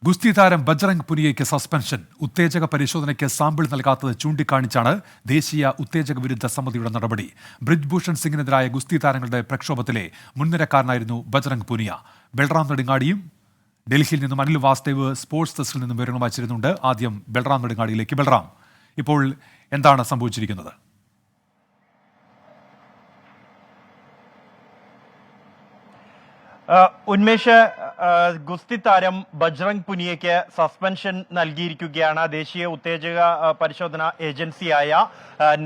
ഗുസ്തി താരം ബജ്റംഗ് പുനിയയ്ക്ക് സസ്പെൻഷൻ. ഉത്തേജക പരിശോധനയ്ക്ക് സാമ്പിൾ നൽകാത്തത് ചൂണ്ടിക്കാണിച്ചാണ് ദേശീയ ഉത്തേജക വിരുദ്ധ സമിതിയുടെ നടപടി. ബ്രിജ്ഭൂഷൺ സിംഗിനെതിരായ ഗുസ്തി താരങ്ങളുടെ പ്രക്ഷോഭത്തിലെ മുൻനിരക്കാരനായിരുന്നു ബജ്റംഗ് പുനിയ. ബൽറാം നെടുങ്ങാടിയും ഡൽഹിയിൽ നിന്നും അനിൽ വാസ്തവ് സ്പോർട്സ് ഡെസ്കിൽ നിന്നും വിവരങ്ങൾ വായിച്ചിരുന്നുണ്ട്. ആദ്യം ബൽറാം നെടുങ്ങാടിയിലേക്ക്. ബൽറാം, ഇപ്പോൾ എന്താണ് സംഭവിച്ചിരിക്കുന്നത്? ഉന്മേഷ്, ഗുസ്തി താരം ബജ്റംഗ് പുനിയയ്ക്ക് സസ്പെൻഷൻ നൽകിയിരിക്കുകയാണ് ദേശീയ ഉത്തേജക പരിശോധന ഏജൻസിയായ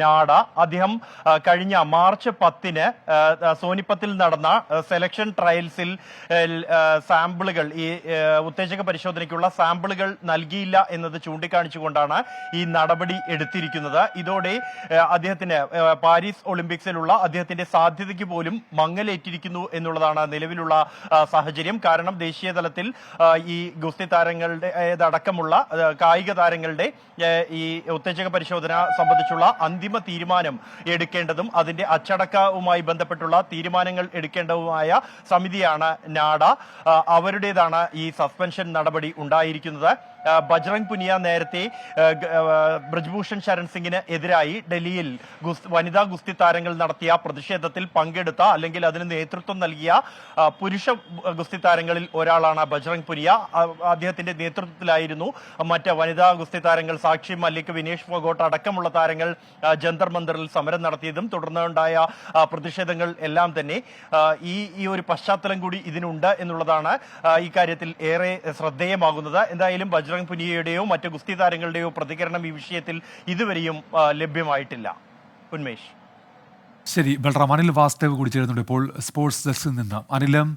നാഡ. അദ്ദേഹം കഴിഞ്ഞ മാർച്ച് 10-ന് സോനിപ്പത്തിൽ നടന്ന സെലക്ഷൻ ട്രയൽസിൽ സാമ്പിളുകൾ, ഈ ഉത്തേജക പരിശോധനയ്ക്കുള്ള സാമ്പിളുകൾ നൽകിയില്ല എന്നത് ചൂണ്ടിക്കാണിച്ചുകൊണ്ടാണ് ഈ നടപടി എടുത്തിരിക്കുന്നത്. ഇതോടെ അദ്ദേഹത്തിന് പാരീസ് ഒളിമ്പിക്സിലുള്ള അദ്ദേഹത്തിന്റെ സാധ്യതയ്ക്ക് പോലും മങ്ങലേറ്റിരിക്കുന്നു എന്നുള്ളതാണ് നിലവിലുള്ള സാഹചര്യം. കാരണം ദേശീയ തലത്തിൽ ഈ ഗുസ്തി താരങ്ങളുടെ അടക്കമുള്ള കായിക താരങ്ങളുടെ ഈ ഉത്തേജക പരിശോധന സംബന്ധിച്ചുള്ള അന്തിമ തീരുമാനം എടുക്കേണ്ടതും അതിന്റെ അച്ചടക്കവുമായി ബന്ധപ്പെട്ടുള്ള തീരുമാനങ്ങൾ എടുക്കേണ്ടതുമായ സമിതിയാണ് നാഡ. അവരുടേതാണ് ഈ സസ്പെൻഷൻ നടപടി ഉണ്ടായിരിക്കുന്നത്. ബജ്റംഗ് പുനിയ നേരത്തെ ബ്രിജ്ഭൂഷൺ ശരൺ സിംഗിന് എതിരായി ഡൽഹിയിൽ വനിതാ ഗുസ്തി താരങ്ങൾ നടത്തിയ പ്രതിഷേധത്തിൽ പങ്കെടുത്ത, അല്ലെങ്കിൽ അതിന് നേതൃത്വം നൽകിയ പുരുഷ ഗുസ്തി താരങ്ങളിൽ ഒരാളാണ് ബജ്റംഗ് പുനിയ. അദ്ദേഹത്തിന്റെ നേതൃത്വത്തിലായിരുന്നു മറ്റ് വനിതാ ഗുസ്തി താരങ്ങൾ സാക്ഷി മല്ലിക്, വിനേഷ് ഫോഗോട്ട് അടക്കമുള്ള താരങ്ങൾ ജന്തർ മന്ദറിൽ സമരം നടത്തിയതും തുടർന്നുണ്ടായ പ്രതിഷേധങ്ങൾ എല്ലാം തന്നെ ഈ ഒരു പശ്ചാത്തലം കൂടി ഇതിനുണ്ട് എന്നുള്ളതാണ് ഈ കാര്യത്തിൽ ഏറെ ശ്രദ്ധേയമാകുന്നത്. എന്തായാലും ബജ്റംഗ് പുനിയയുടെയോ മറ്റ് ഗുസ്തി താരങ്ങളുടെയോ പ്രതികരണം ഈ വിഷയത്തിൽ ഇതുവരെയും ലഭ്യമായിട്ടില്ല. ഉന്മേഷ്. ശരി ബൽറാം, അനിൽ വാസ്തവ് കൂടി ചേരുന്നുണ്ട് ഇപ്പോൾ സ്പോർട്സ് ഡെസ്കിൽ നിന്ന്. അനിലും,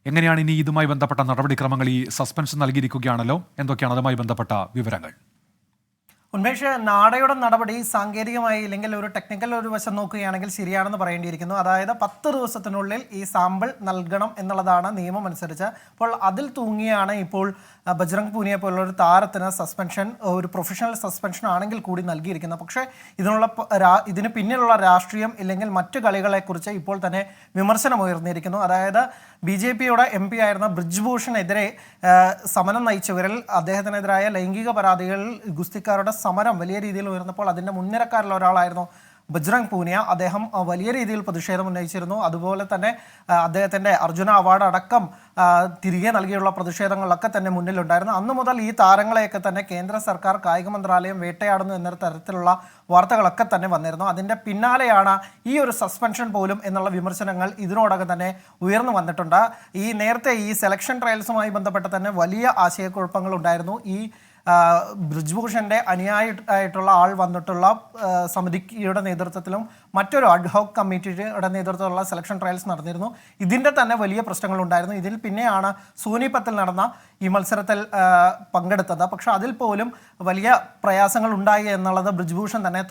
എങ്ങനെയാണ് ഇനി ഇതുമായി ബന്ധപ്പെട്ട നടപടിക്രമങ്ങൾ? ഈ സസ്പെൻഷൻ നൽകിയിരിക്കുകയാണല്ലോ, എന്തൊക്കെയാണ് അതുമായി ബന്ധപ്പെട്ട വിവരങ്ങൾ? ഉന്മേഷ്, നാഡയുടെ നടപടി സാങ്കേതികമായി ഇല്ലെങ്കിൽ ഒരു ടെക്നിക്കൽ ഒരു വശം നോക്കുകയാണെങ്കിൽ ശരിയാണെന്ന് പറയേണ്ടിയിരിക്കുന്നു. അതായത് 10 ദിവസത്തിനുള്ളിൽ ഈ സാമ്പിൾ നൽകണം എന്നുള്ളതാണ് നിയമം അനുസരിച്ച്. അപ്പോൾ അതിൽ തൂങ്ങിയാണ് ഇപ്പോൾ ബജ്റംഗ് പുനിയ പോലുള്ള ഒരു താരത്തിന് സസ്പെൻഷൻ, ഒരു പ്രൊഫഷണൽ സസ്പെൻഷൻ ആണെങ്കിൽ കൂടി നൽകിയിരിക്കുന്നത്. പക്ഷേ ഇതിന് പിന്നിലുള്ള രാഷ്ട്രീയം ഇല്ലെങ്കിൽ മറ്റു കളികളെക്കുറിച്ച് ഇപ്പോൾ തന്നെ വിമർശനം ഉയർന്നിരിക്കുന്നു. അതായത് BJPയുടെ MP ആയിരുന്ന ബ്രിജ്ഭൂഷണെതിരെ സമരം നയിച്ചവരിൽ അദ്ദേഹത്തിനെതിരായ ലൈംഗിക പരാതികളിൽ ഗുസ്തിക്കാരുടെ സമരം വലിയ രീതിയിൽ ഉയർന്നപ്പോൾ അതിൻ്റെ മുൻനിരക്കാരിലുള്ള ഒരാളായിരുന്നു ബജ്റംഗ് പുനിയ. അദ്ദേഹം വലിയ രീതിയിൽ പ്രതിഷേധം ഉന്നയിച്ചിരുന്നു. അതുപോലെ തന്നെ അദ്ദേഹത്തിൻ്റെ അർജുന അവാർഡ് അടക്കം തിരികെ നൽകിയുള്ള പ്രതിഷേധങ്ങളൊക്കെ തന്നെ മുന്നിലുണ്ടായിരുന്നു. അന്നു മുതൽ ഈ താരങ്ങളെയൊക്കെ തന്നെ കേന്ദ്ര സർക്കാർ കായിക മന്ത്രാലയം വേട്ടയാടുന്നു എന്നൊരു തരത്തിലുള്ള വാർത്തകളൊക്കെ തന്നെ വന്നിരുന്നു. അതിൻ്റെ പിന്നാലെയാണ് ഈ ഒരു സസ്പെൻഷൻ പോലും എന്നുള്ള വിമർശനങ്ങൾ ഇതിനോടകം തന്നെ ഉയർന്നു വന്നിട്ടുണ്ട്. ഈ നേരത്തെ ഈ സെലക്ഷൻ ട്രയൽസുമായി ബന്ധപ്പെട്ട് തന്നെ വലിയ ആശയക്കുഴപ്പങ്ങൾ ഉണ്ടായിരുന്നു. ഈ ബ്രിജ്ഭൂഷന്റെ അനുയായിട്ടുള്ള ആൾ വന്നിട്ടുള്ള സമിതിയുടെ നേതൃത്വത്തിലും മറ്റൊരു അഡ്ഹോക് കമ്മിറ്റിയുടെ നേതൃത്വത്തിലുള്ള സെലക്ഷൻ ട്രയൽസ് നടന്നിരുന്നു. ഇതിൻ്റെ തന്നെ വലിയ പ്രശ്നങ്ങളുണ്ടായിരുന്നു. ഇതിൽ പിന്നെയാണ് സോനിപ്പത്തിൽ നടന്ന ഈ മത്സരത്തിൽ പങ്കെടുത്തത്. പക്ഷെ അതിൽ പോലും വലിയ പ്രയാസങ്ങൾ ഉണ്ടായി എന്നുള്ളത് ബ്രിജ്ഭൂഷൺ തന്നെ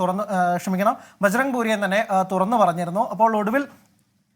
ബജ്റംഗ് പുനിയ തന്നെ തുറന്നു പറഞ്ഞിരുന്നു. അപ്പോൾ ഒടുവിൽ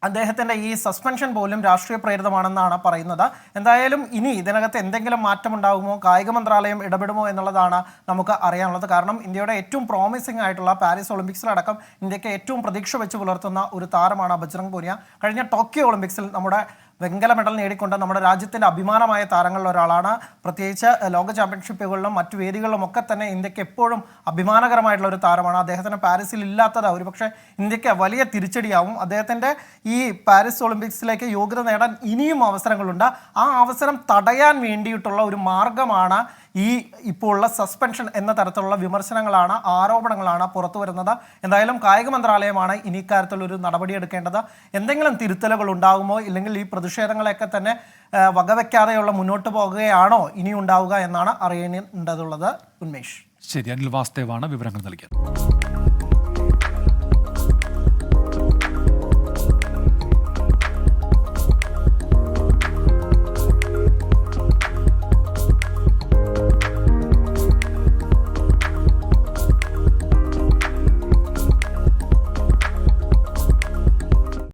അദ്ദേഹത്തിൻ്റെ ഈ സസ്പെൻഷൻ പോലും രാഷ്ട്രീയ പ്രേരിതമാണെന്നാണ് പറയുന്നത്. എന്തായാലും ഇനി ഇതിനകത്ത് എന്തെങ്കിലും മാറ്റമുണ്ടാകുമോ, കായിക മന്ത്രാലയം ഇടപെടുമോ എന്നുള്ളതാണ് നമുക്ക് അറിയാനുള്ളത്. കാരണം ഇന്ത്യയുടെ ഏറ്റവും പ്രോമിസിംഗ് ആയിട്ടുള്ള പാരീസ് ഒളിമ്പിക്സിലടക്കം ഇന്ത്യക്ക് ഏറ്റവും പ്രതീക്ഷ വെച്ച് പുലർത്തുന്ന ഒരു താരമാണ് ബജ്റംഗ് പുനിയ. കഴിഞ്ഞ ടോക്കിയോ ഒളിമ്പിക്സിൽ നമ്മുടെ വെങ്കല മെഡൽ നേടിക്കൊണ്ട് നമ്മുടെ രാജ്യത്തിൻ്റെ അഭിമാനമായ താരങ്ങളിൽ ഒരാളാണ്. പ്രത്യേകിച്ച് ലോക ചാമ്പ്യൻഷിപ്പുകളിലും മറ്റു വേദികളിലും ഒക്കെ തന്നെ ഇന്ത്യക്ക് എപ്പോഴും അഭിമാനകരമായിട്ടുള്ള ഒരു താരമാണ്. അദ്ദേഹത്തിന് പാരീസിൽ ഇല്ലാത്തത് ഒരുപക്ഷെ ഇന്ത്യക്ക് വലിയ തിരിച്ചടിയാവും. അദ്ദേഹത്തിൻ്റെ ഈ പാരീസ് ഒളിമ്പിക്സിലേക്ക് യോഗ്യത നേടാൻ ഇനിയും അവസരങ്ങളുണ്ട്. ആ അവസരം തടയാൻ വേണ്ടിയിട്ടുള്ള ഒരു മാർഗമാണ് ഈ ഇപ്പോൾ ഉള്ള സസ്പെൻഷൻ എന്ന തരത്തിലുള്ള വിമർശനങ്ങളാണ്, ആരോപണങ്ങളാണ് പുറത്തു വരുന്നത്. എന്തായാലും കായിക മന്ത്രാലയമാണ് ഇനി ഇക്കാര്യത്തിലൊരു നടപടിയെടുക്കേണ്ടത്. എന്തെങ്കിലും തിരുത്തലുകൾ ഉണ്ടാകുമോ, ഇല്ലെങ്കിൽ ഈ പ്രതിഷേധങ്ങളെയൊക്കെ തന്നെ വകവെക്കാതെയുള്ള മുന്നോട്ട് പോകുകയാണോ ഇനി ഉണ്ടാവുക എന്നാണ് അറിയേണ്ടതുള്ളത്. ഉന്മേഷ്. ശരി, അനിൽ വാസ്തവാണ് വിവരങ്ങൾ നൽകിയത്.